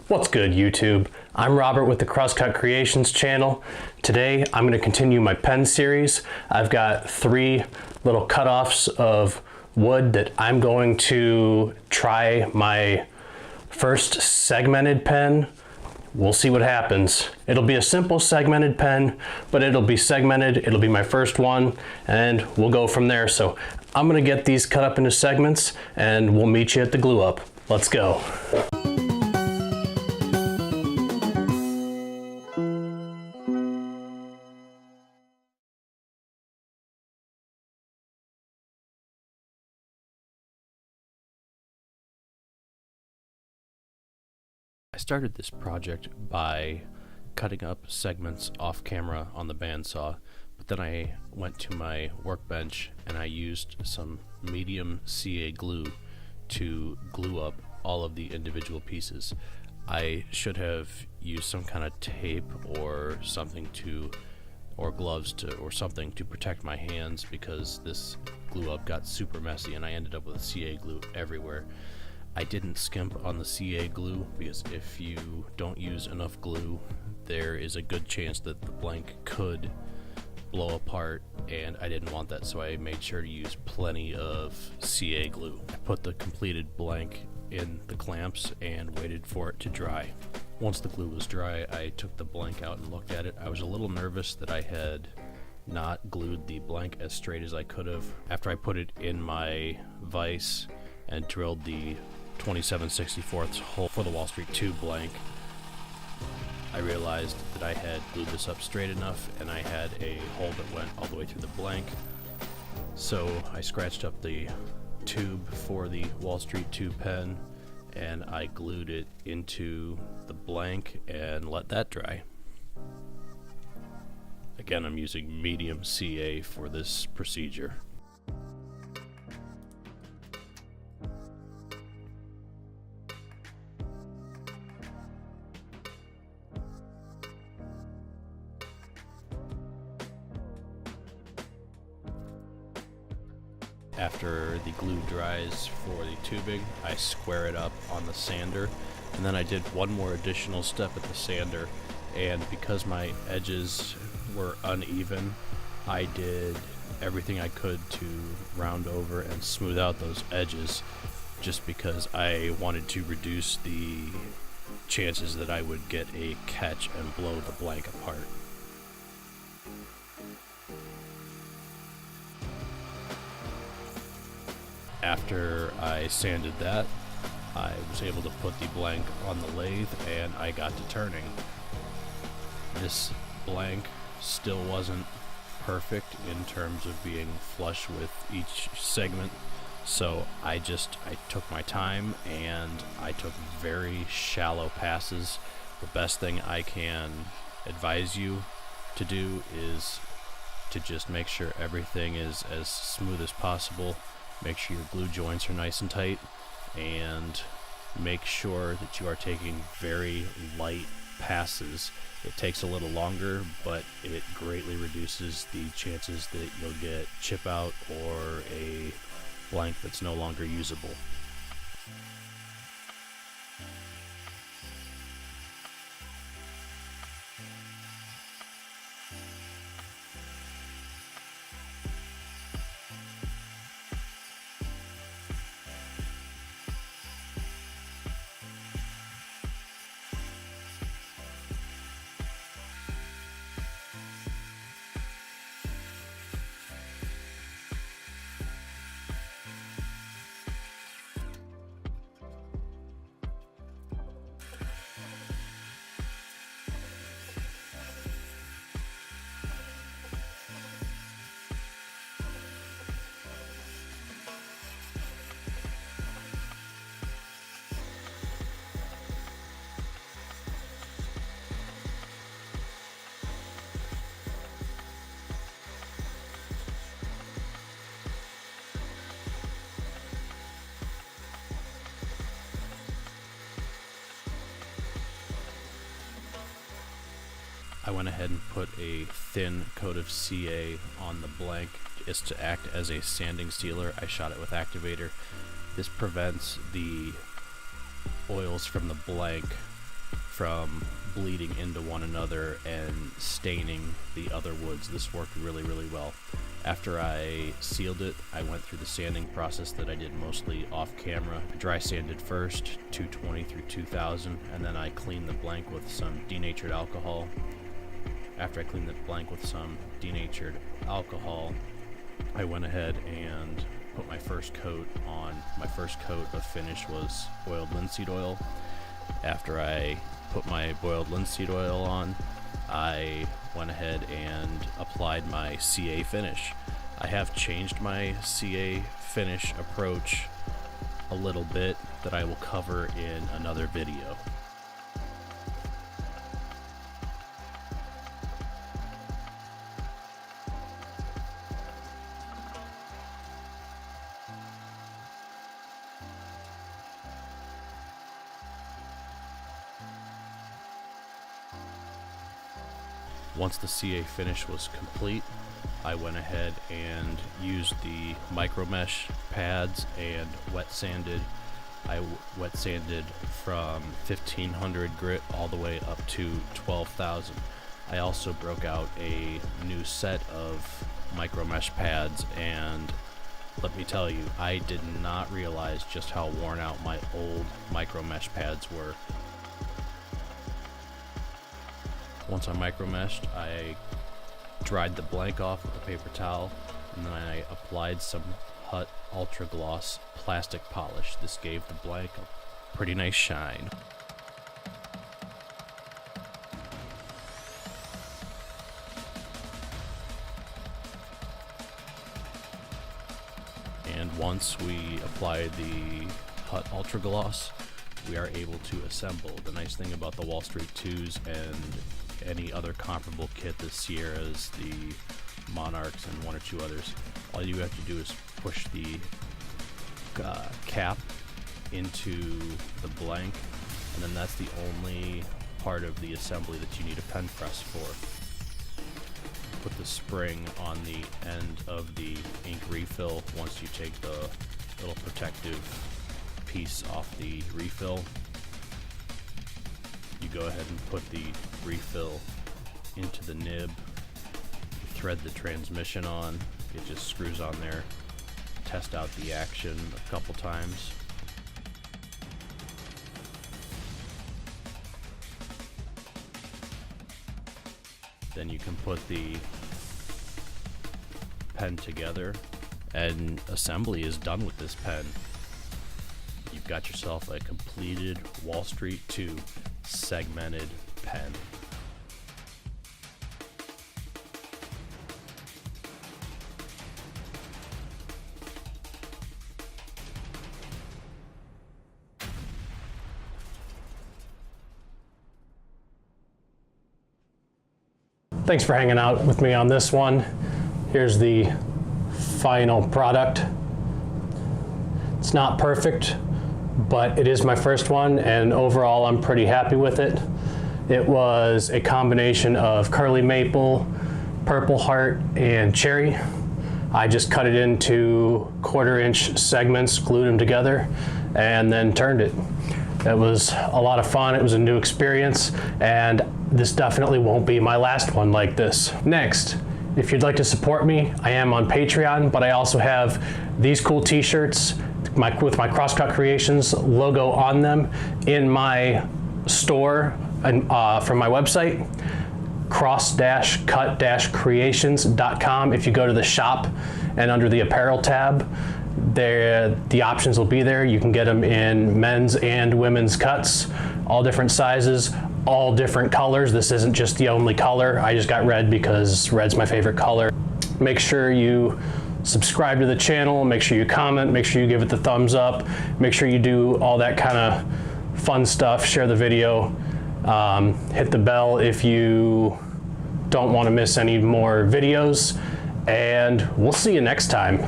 What's good, YouTube? I'm Robert with the Crosscut Creations channel. Today I'm going to continue my pen series. I've got 3 little cutoffs of wood that I'm going to try my first segmented pen. We'll see what happens. It'll be a simple segmented pen, but it'll be segmented. It'll be my first one, and we'll go from there. So I'm going to get these cut up into segments, and we'll meet you at the glue up. Let's go. I started this project by cutting up segments off camera on the bandsaw, but then I went to my workbench and I used some medium CA glue to glue up all of the individual pieces. I should have used some kind of tape or something or gloves or something to protect my hands, because this glue up got super messy and I ended up with CA glue everywhere. I didn't skimp on the CA glue because if you don't use enough glue, there is a good chance that the blank could blow apart, and I didn't want that, so I made sure to use plenty of CA glue. I put the completed blank in the clamps and waited for it to dry. Once the glue was dry, I took the blank out and looked at it. I was a little nervous that I had not glued the blank as straight as I could have. After I put it in my vise and drilled the 27/64 hole for the Wall Street 2 blank, I realized that I had glued this up straight enough and I had a hole that went all the way through the blank. So I scratched up the tube for the Wall Street 2 pen and I glued it into the blank and let that dry. Again, I'm using medium CA for this procedure. After the glue dries for the tubing, I square it up on the sander, and then I did one more additional step at the sander, and because my edges were uneven, I did everything I could to round over and smooth out those edges, just because I wanted to reduce the chances that I would get a catch and blow the blank apart. After I sanded that, I was able to put the blank on the lathe and I got to turning. This blank still wasn't perfect in terms of being flush with each segment, so I took my time and I took very shallow passes. The best thing I can advise you to do is to just make sure everything is as smooth as possible. Make sure your glue joints are nice and tight, and make sure that you are taking very light passes. It takes a little longer, but it greatly reduces the chances that you'll get chip out or a blank that's no longer usable. I went ahead and put a thin coat of CA on the blank just to act as a sanding sealer. I shot it with activator. This prevents the oils from the blank from bleeding into one another and staining the other woods. This worked really, really well. After I sealed it, I went through the sanding process that I did mostly off camera. Dry sanded first, 220 through 2000, and then I cleaned the blank with some denatured alcohol. After I cleaned the blank with some denatured alcohol, I went ahead and put my first coat on. My first coat of finish was boiled linseed oil. After I put my boiled linseed oil on, I went ahead and applied my CA finish. I have changed my CA finish approach a little bit that I will cover in another video. Once the CA finish was complete, I went ahead and used the micro mesh pads and wet sanded. I wet sanded from 1500 grit all the way up to 12,000. I also broke out a new set of micro mesh pads, and let me tell you, I did not realize just how worn out my old micro mesh pads were. Once I micro meshed, I dried the blank off with a paper towel, and then I applied some Hut Ultra Gloss plastic polish. This gave the blank a pretty nice shine. And once we apply the Hut Ultra Gloss, we are able to assemble. The nice thing about the Wall Street 2s and any other comparable kit, the Sierras, the Monarchs, and one or two others, all you have to do is push the cap into the blank, and then that's the only part of the assembly that you need a pen press for. Put the spring on the end of the ink refill. Once you take the little protective piece off the refill, you go ahead and put the refill into the nib, thread the transmission on, it just screws on there, test out the action a couple times. Then you can put the pen together, and assembly is done with this pen. You've got yourself a completed Wall Street 2 segmented pen. Thanks for hanging out with me on this one. Here's the final product. It's not perfect, but it is my first one, and overall I'm pretty happy with it. It was a combination of curly maple, purple heart, and cherry. I just cut it into 1/4-inch segments, glued them together, and then turned it. It was a lot of fun. It was a new experience, and this definitely won't be my last one like this. Next, if you'd like to support me, I am on Patreon, but I also have these cool t-shirts with my Crosscut Creations logo on them in my store and from my website, cross-cut-creations.com. If you go to the shop and under the apparel tab, the options will be there. You can get them in men's and women's cuts, all different sizes, all different colors. This isn't just the only color. I just got red because red's my favorite color. Make sure you subscribe to the channel, make sure you comment, make sure you give it the thumbs up, make sure you do all that kind of fun stuff, share the video, hit the bell if you don't want to miss any more videos, and we'll see you next time.